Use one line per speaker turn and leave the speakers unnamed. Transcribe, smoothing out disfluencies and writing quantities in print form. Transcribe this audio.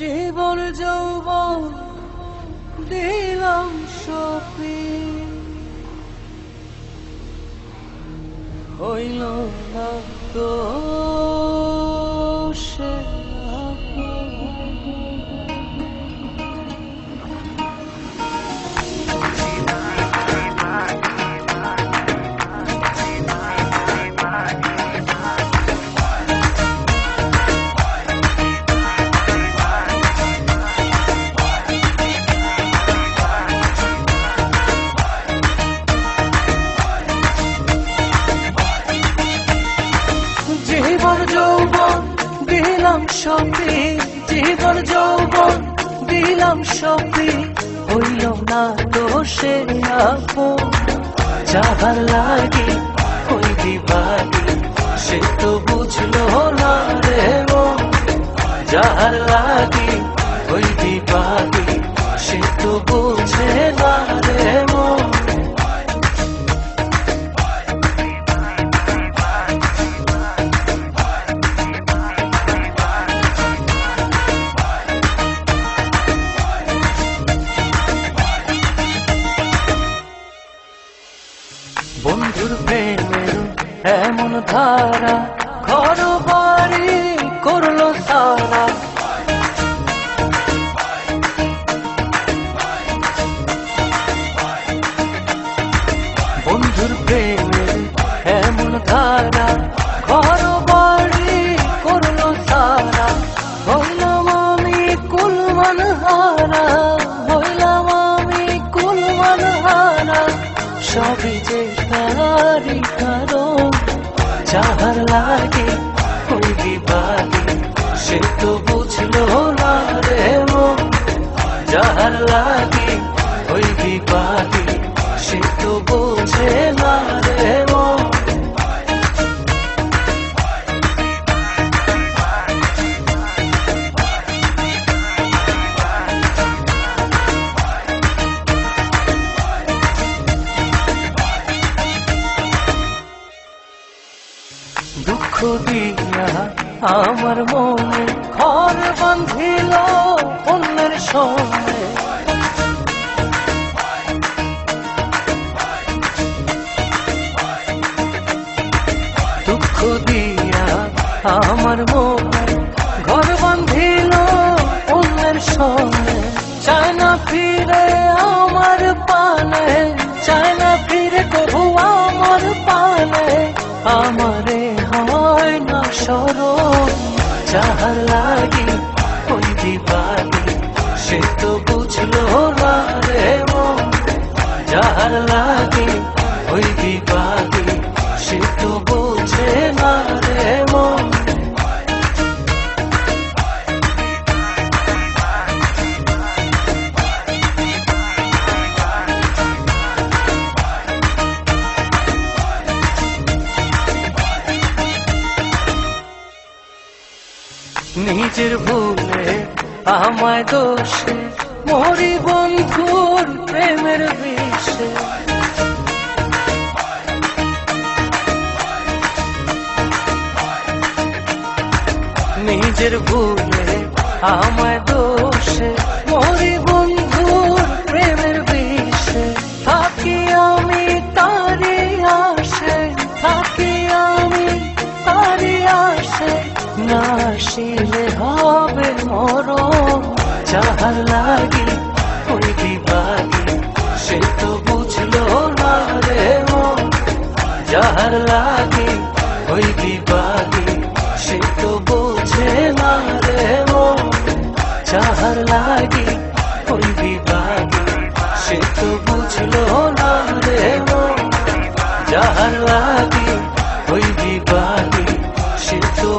জীবন যৌবন দিলাম সপি, হইল না তো সে জীবন যৌবন দিলাম সপি, জীবন যৌবন দিলাম সপি, হইল না তো সে আপন। যাবার লাগে ওই দিবাগে সে তো বুঝলো না রে মন, যার লাগে ওই দিবাগে সে তো বুঝে না রে মন। বন্ধুর প্রেমের এমন ধারা ঘর বাড়ি করলো সারা, বন্ধুর প্রেমের এমন ধারা ঘর বাড়ি করলো সারা। হইলাম আমি কুলমান হারা, হইলাম আমি কুলমান হারা, সবই যে তারি কারণ। যাহার লাগে ওই বিবাগে সে তো বুঝলো না রে মন, যাহার লাগে ওই বিবাগে সে তো বুঝে না রে মন। দুঃখ দিয়া আমার মনে ঘর বাঁধিল অন্যের সঙ্গে, দুঃখ দিয়া আমার মনে ঘর বাঁধিল অন্যের সঙ্গে। চায় না ফিরে আমার পানে, চায় না ফিরে কবু আমার পানে, আমারে হয় না স্মরণ। যাহার লাগে ওই দিবাগে সে তো বুঝলো না রে মন, যাহার লাগে ওই দিবাগে সে তো বুঝে না রে মন। নিজের ভুলে আমায় দোষে মরি বন্ধুর প্রেমের বিষে, নিজের ভুলে আমায় দোষে মরি বন্ধুর প্রেমের বিষে। থাকি আমি তারি আসে, থাকি আমি তারি আসে, না আসিলে হবে মরণ। যাহার লাগে ওই দিবাগে সে তো বুঝলো না রে মন, যাহার লাগে ওই দিবাগে সে তো বুঝে না রে মন, যাহার লাগে ওই দিবাগে সে তো বুঝলো না রে মন, যাহার লাগে ওই দিবাগে সে তো